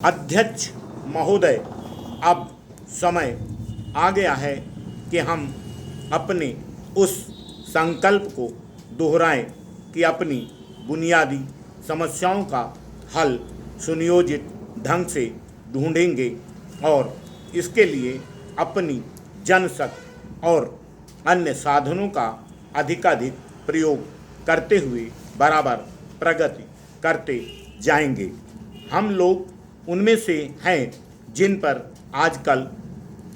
अध्यक्ष महोदय, अब समय आ गया है कि हम अपने उस संकल्प को दोहराएं कि अपनी बुनियादी समस्याओं का हल सुनियोजित ढंग से ढूंढेंगे और इसके लिए अपनी जनशक्ति और अन्य साधनों का अधिकाधिक प्रयोग करते हुए बराबर प्रगति करते जाएंगे। हम लोग उनमें से हैं जिन पर आजकल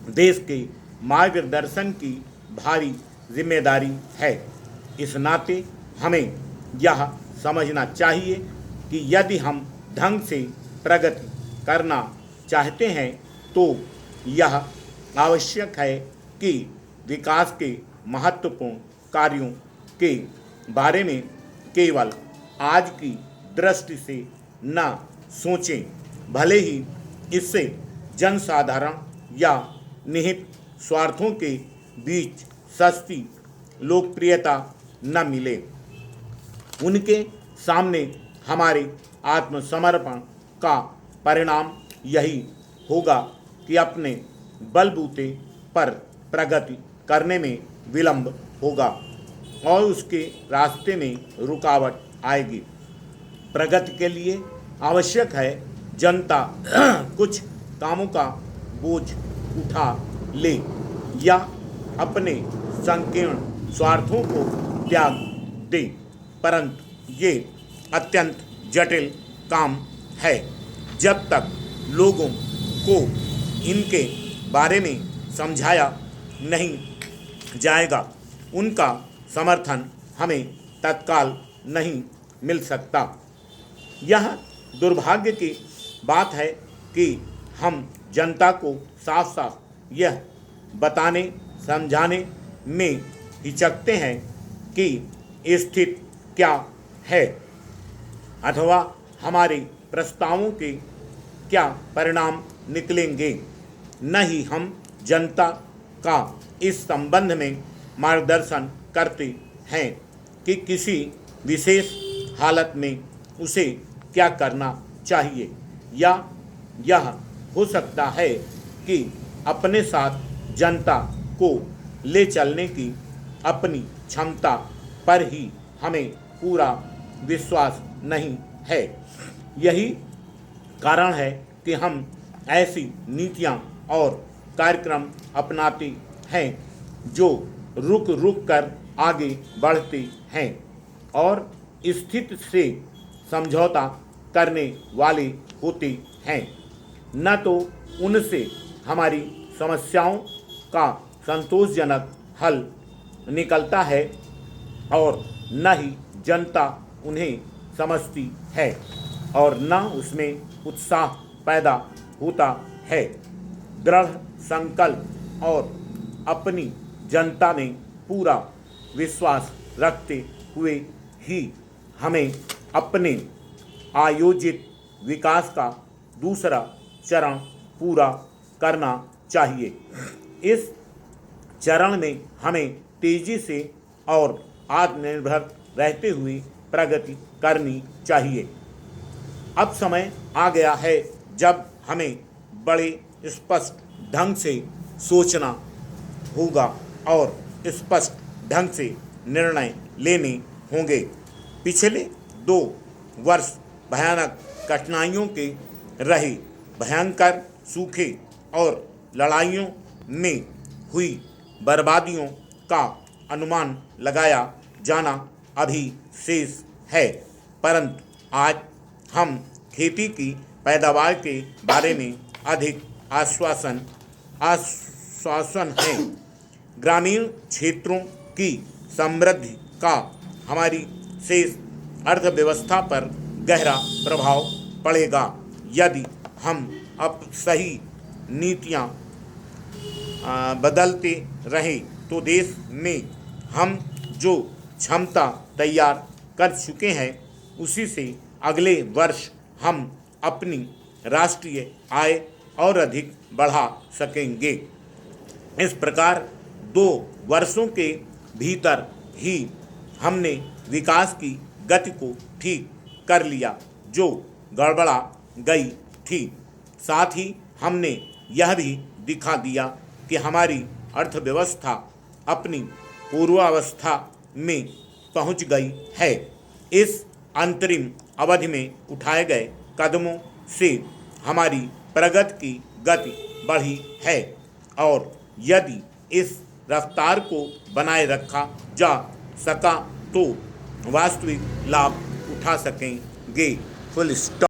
देश के मार्गदर्शन की भारी जिम्मेदारी है। इस नाते हमें यह समझना चाहिए कि यदि हम ढंग से प्रगति करना चाहते हैं तो यह आवश्यक है कि विकास के महत्वपूर्ण कार्यों के बारे में केवल आज की दृष्टि से न सोचें, भले ही इससे जनसाधारण या निहित स्वार्थों के बीच सस्ती लोकप्रियता न मिले। उनके सामने हमारे आत्मसमर्पण का परिणाम यही होगा कि अपने बलबूते पर प्रगति करने में विलंब होगा और उसके रास्ते में रुकावट आएगी। प्रगति के लिए आवश्यक है जनता कुछ कामों का बोझ उठा ले या अपने संकीर्ण स्वार्थों को त्याग दे, परंतु ये अत्यंत जटिल काम है। जब तक लोगों को इनके बारे में समझाया नहीं जाएगा, उनका समर्थन हमें तत्काल नहीं मिल सकता। यह दुर्भाग्य की बात है कि हम जनता को साफ साफ यह बताने समझाने में हिचकते हैं कि स्थिति क्या है अथवा हमारे प्रस्तावों के क्या परिणाम निकलेंगे। न ही हम जनता का इस संबंध में मार्गदर्शन करते हैं कि किसी विशेष हालत में उसे क्या करना चाहिए, या यह हो सकता है कि अपने साथ जनता को ले चलने की अपनी क्षमता पर ही हमें पूरा विश्वास नहीं है। यही कारण है कि हम ऐसी नीतियां और कार्यक्रम अपनाते हैं जो रुक रुक कर आगे बढ़ते हैं और स्थिति से समझौता करने वाले होते हैं। न तो उनसे हमारी समस्याओं का संतोषजनक हल निकलता है और न ही जनता उन्हें समझती है और न उसमें उत्साह पैदा होता है। दृढ़ संकल्प और अपनी जनता में पूरा विश्वास रखते हुए ही हमें अपने आयोजित विकास का दूसरा चरण पूरा करना चाहिए। इस चरण में हमें तेजी से और आत्मनिर्भर रहते हुए प्रगति करनी चाहिए। अब समय आ गया है जब हमें बड़े स्पष्ट ढंग से सोचना होगा और स्पष्ट ढंग से निर्णय लेने होंगे। पिछले 2 वर्ष भयानक कठिनाइयों के रहे। भयंकर सूखे और लड़ाइयों में हुई बर्बादियों का अनुमान लगाया जाना अभी शेष है, परंतु आज हम खेती की पैदावार के बारे में अधिक आश्वासन है। ग्रामीण क्षेत्रों की समृद्धि का हमारी शेष अर्थव्यवस्था पर गहरा प्रभाव पड़ेगा। यदि हम अब सही नीतियां बदलते रहें तो देश में हम जो क्षमता तैयार कर चुके हैं उसी से अगले वर्ष हम अपनी राष्ट्रीय आय और अधिक बढ़ा सकेंगे। इस प्रकार 2 वर्षों के भीतर ही हमने विकास की गति को ठीक कर लिया जो गड़बड़ा गई थी। साथ ही हमने यह भी दिखा दिया कि हमारी अर्थव्यवस्था अपनी पूर्वावस्था में पहुंच गई है। इस अंतरिम अवधि में उठाए गए कदमों से हमारी प्रगति की गति बढ़ी है और यदि इस रफ्तार को बनाए रखा जा सका तो वास्तविक लाभ उठा सकेंगे। Full stop.